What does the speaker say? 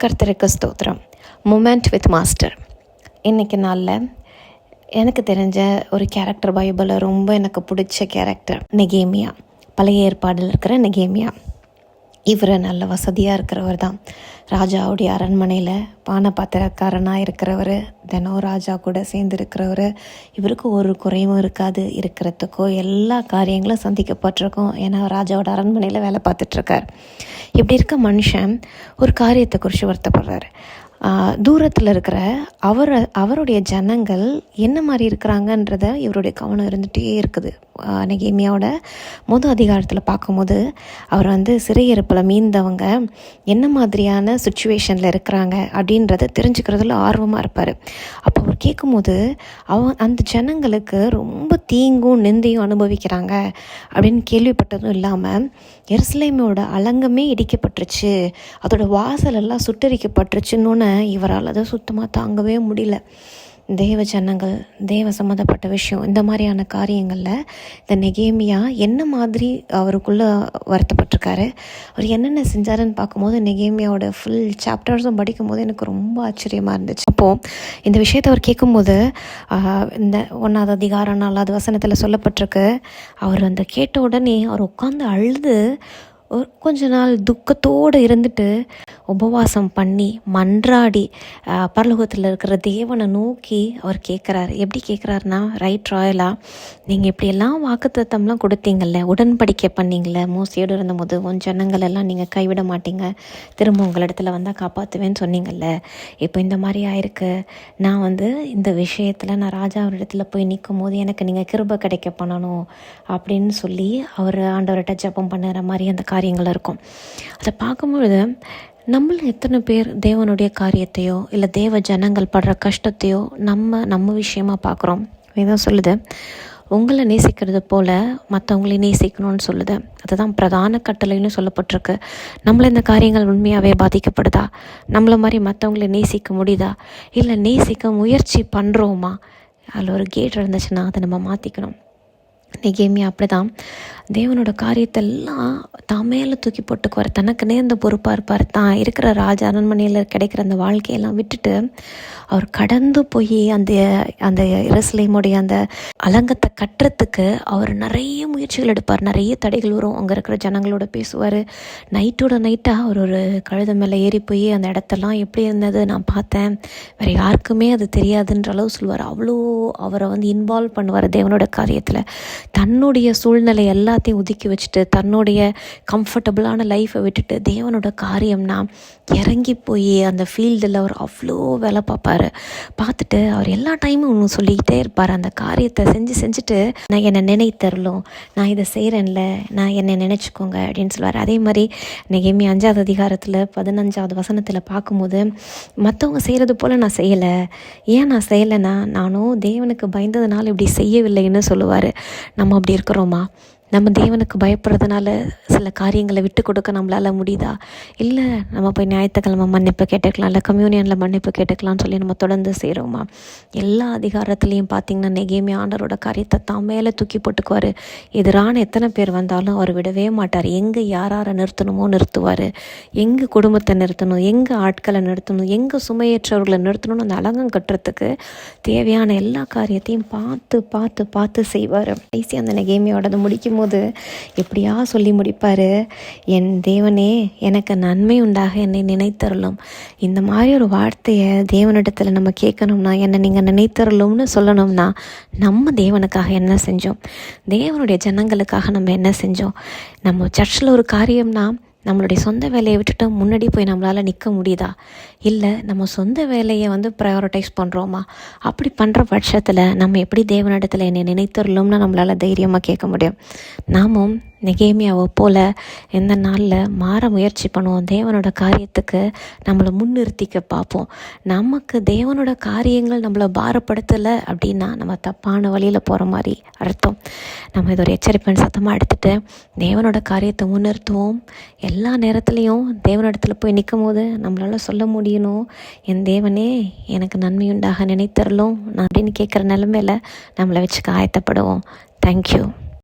கர்த்தருக்கு ஸ்தோத்திரம். Moment with master. இன்றைக்கி நாளில் எனக்கு தெரிஞ்ச ஒரு கேரக்டர், பைபிளில் ரொம்ப எனக்கு பிடிச்ச கேரக்டர் நெகேமியா. பழைய ஏற்பாடில் இருக்கிற நெகேமியா. இவர் நல்ல வசதியாக இருக்கிறவர் தான். ராஜாவுடைய அரண்மனையில் பானபாத்திரக்காரனாக இருக்கிறவர், தினம் ராஜா கூட சேர்ந்து இருக்கிறவர். இவருக்கு ஒரு குறைவும் இருக்காது, இருக்கிறதுக்கோ எல்லா காரியங்களும் சந்திக்கப்பட்டிருக்கும். ஏன்னா ராஜாவோட அரண்மனையில் வேலை பார்த்துட்ருக்கார். இப்படி இருக்க மனுஷன் ஒரு காரியத்தை குறித்து வருத்தப்படுறாரு. தூரத்தில் இருக்கிற அவருடைய ஜனங்கள் என்ன மாதிரி இருக்கிறாங்கன்றத இவருடைய கவனம் இருந்துகிட்டே இருக்குது. நெகேமியாவோட அதிகாரத்தில் பார்க்கும்போது அவர் சிறையிருப்பில் மீந்தவங்க என்ன மாதிரியான சுச்சுவேஷனில் இருக்கிறாங்க அப்படின்றத தெரிஞ்சுக்கிறதுல ஆர்வமாக இருப்பார். அப்போ அவர் கேட்கும்போது அந்த ஜனங்களுக்கு ரொம்ப தீங்கும் நிந்தையும் அனுபவிக்கிறாங்க அப்படின்னு கேள்விப்பட்டதும் இல்லாமல், எருசலேமோட அலங்கமே இடிக்கப்பட்டுருச்சு, அதோட வாசலெல்லாம் சுட்டரிக்கப்பட்டுருச்சுன்னு இவரால் அதை சுத்தமாக தாங்கவே முடியல. தேவ ஜனங்கள், தேவ சம்மந்தப்பட்ட விஷயம், இந்த மாதிரியான காரியங்களில் இந்த நெகேமியா என்ன மாதிரி அவருக்குள்ளே வருத்தப்பட்டிருக்காரு, அவர் என்னென்ன செஞ்சாருன்னு பார்க்கும்போது நெகேமியாவோட ஃபுல் சாப்டர்ஸும் படிக்கும்போது எனக்கு ரொம்ப ஆச்சரியமாக இருந்துச்சு. அப்போது இந்த விஷயத்தை அவர் கேட்கும்போது இந்த 1 அதிகாரம் 4 வசனத்தில் சொல்லப்பட்டிருக்கு, அவர் கேட்ட உடனே அவர் உட்காந்து அழுது கொஞ்ச நாள் துக்கத்தோடு இருந்துட்டு உபவாசம் பண்ணி மன்றாடி பரலோகத்தில் இருக்கிற தேவனை நோக்கி அவர் கேட்குறாரு. எப்படி கேட்குறாருன்னா, ரைட் ராயலாக நீங்கள் இப்படியெல்லாம் வாக்குத்தத்தம்லாம் கொடுத்தீங்கள்ல, உடன்படிக்கை பண்ணிங்கள, மோசையோடு இருந்தபோது உன் ஜனங்களெல்லாம் நீங்கள் கைவிட மாட்டீங்க, திரும்ப உங்களிடத்துல வந்தால் காப்பாற்றுவேன்னு சொன்னீங்கள்ல, இப்போ இந்த மாதிரி ஆயிருக்கு. நான் இந்த விஷயத்தில் நான் ராஜாவிடத்தில் போய் நிற்கும் போது எனக்கு நீங்கள் கிருபை கிடைக்க பண்ணணும் அப்படின்னு சொல்லி அவர் ஆண்டவர்கிட்ட ஜெபம் பண்ணுற மாதிரி அந்த காரியங்கள் இருக்கும். அதை பார்க்கும்பொழுது நம்மள எத்தனை பேர் தேவனுடைய காரியத்தையோ இல்லை தேவ ஜனங்கள் படுற கஷ்டத்தையோ நம்ம விஷயமாக பார்க்குறோம். இதான் சொல்லுது, உங்களை நேசிக்கிறது போல் மற்றவங்களை நேசிக்கணும்னு சொல்லுது. அதுதான் பிரதான கட்டளைன்னு சொல்லப்பட்டிருக்கு. நம்மளை இந்த காரியங்கள் உண்மையாகவே பாதிக்கப்படுதா? நம்மளை மாதிரி மற்றவங்களை நேசிக்க முடியுதா? இல்லை நேசிக்க முயற்சி பண்ணுறோமா? அதில் ஒரு கேட் இருந்துச்சுன்னா அதை நம்ம மாற்றிக்கணும். நெகேமியா அப்படி தான் தேவனோட காரியத்தெல்லாம் தான் மேலே தூக்கி போட்டுக்குவார். தனக்கு நேர்ந்த பொறுப்பாக இருப்பார். தான் இருக்கிற ராஜ அரண்மனையில் கிடைக்கிற அந்த வாழ்க்கையெல்லாம் விட்டுட்டு அவர் கடந்து போய் அந்த எருசலேமுடைய அந்த அலங்கத்தை கட்டுறதுக்கு அவர் நிறைய முயற்சிகள் எடுப்பார். நிறைய தடைகள் வரும். அங்கே இருக்கிற ஜனங்களோட பேசுவார். நைட்டோட நைட்டாக அவர் ஒரு கழுதை மேலே ஏறி போய் அந்த இடத்தெல்லாம் எப்படி இருந்தது நான் பார்த்தேன், வேறு யாருக்குமே அது தெரியாதுன்ற அளவு சொல்லுவார். அவ்வளோ அவரை இன்வால்வ் பண்ணுவார் தேவனோட காரியத்தில். தன்னுடைய சூழ்நிலை எல்லாத்தையும் ஒதுக்கி வச்சுட்டு, தன்னுடைய கம்ஃபர்டபுளான லைஃப்பை விட்டுட்டு தேவனோட காரியம்னா இறங்கி போய் அந்த ஃபீல்டில் அவர் அவ்வளோ வேலை பார்த்துட்டு அவர் எல்லா டைமும் ஒன்று சொல்லிக்கிட்டே இருப்பார். அந்த காரியத்தை செஞ்சுட்டு நான் என்னை நினைத்தரலும், நான் இதை செய்கிறேன்ல, நான் என்னை நினச்சிக்கோங்க அப்படின்னு சொல்லுவார். அதே மாதிரி நெகேமியா 5 அதிகாரத்தில் 15 வசனத்தில் பார்க்கும்போது, மற்றவங்க செய்கிறது போல் நான் செய்யலை. ஏன் நான் செய்யலைன்னா, நானும் தேவனுக்கு பயந்ததுனால இப்படி செய்யவில்லைன்னு சொல்லுவார். நம்ம அப்படி இருக்கிறோமா? நம்ம தேவனுக்கு பயப்படுறதுனால சில காரியங்களை விட்டு கொடுக்க நம்மளால் முடியுதா? இல்லை நம்ம போய் ஞாயிற்றுக்கிழமை மன்னிப்பு கேட்டுக்கலாம், இல்லை கம்யூனியனில் மன்னிப்பு கேட்டுக்கலாம்னு சொல்லி நம்ம தொடர்ந்து செய்கிறோமா? எல்லா அதிகாரத்துலேயும் பார்த்திங்கன்னா நெகேமியா ஆண்டவரோட காரியத்தை தான் மேலே தூக்கி போட்டுக்குவார். எதிரான எத்தனை பேர் வந்தாலும் அவர் விடவே மாட்டார். எங்கே யாரை நிறுத்தணுமோ நிறுத்துவார். எங்கே குடும்பத்தை நிறுத்தணும், எங்கே ஆட்களை நிறுத்தணும், எங்கே சுமையேற்றவர்களை நிறுத்தணும்னு அந்த அலங்கம் கட்டுறதுக்கு தேவையான எல்லா காரியத்தையும் பார்த்து செய்வார். கடைசி அந்த நெகேமியாவோட முடிக்கும் போது எப்படியா சொல்லி முடிப்பார், என் தேவனே எனக்கு நன்மை உண்டாக என்னை நினைத்தருளும். இந்த மாதிரி ஒரு வார்த்தையை தேவனிடத்தில் நம்ம கேட்கணும்னா, என்னை நீங்கள் நினைத்தருளும்னு சொல்லணும்னா, நம்ம தேவனுக்காக என்ன செஞ்சோம்? தேவனுடைய ஜனங்களுக்காக நம்ம என்ன செஞ்சோம்? நம்ம சர்ச்சில் ஒரு காரியம்னா நம்மளுடைய சொந்த வேலையை விட்டுட்டு முன்னாடி போய் நம்மளால் நிற்க முடியுதா? இல்லை நம்ம சொந்த வேலையை ப்ரையாரிட்டைஸ் பண்ணுறோமா? அப்படி பண்ணுற பட்சத்தில் நம்ம எப்படி தேவனிடத்தில் என்னை நினைத்தருளும்னு நம்மளால் தைரியமாக கேட்க முடியும்? நாமும் நெகேமியாவை போல் இந்த நாளில் மாற முயற்சி பண்ணுவோம். தேவனோட காரியத்துக்கு நம்மளை முன்னிறுத்திக்க பார்ப்போம். நமக்கு தேவனோட காரியங்கள் நம்மளை பாரப்படுத்தலை அப்படின்னா நம்ம தப்பான வழியில் போகிற மாதிரி அர்த்தம். நம்ம இது ஒரு எச்சரிப்பின் சத்தமாக எடுத்துகிட்டு தேவனோட காரியத்தை முன்னிறுத்துவோம். எல்லா நேரத்துலையும் தேவனிடத்தில் போய் நிற்கும் போது நம்மளால் சொல்ல முடியணும், என் தேவனே எனக்கு நன்மையுண்டாக நினைத்தரலும் நான் அப்படின்னு கேட்குற நிலைமையில் நம்மளை வச்சுக்க ஆயத்தப்படுவோம். தேங்க்யூ.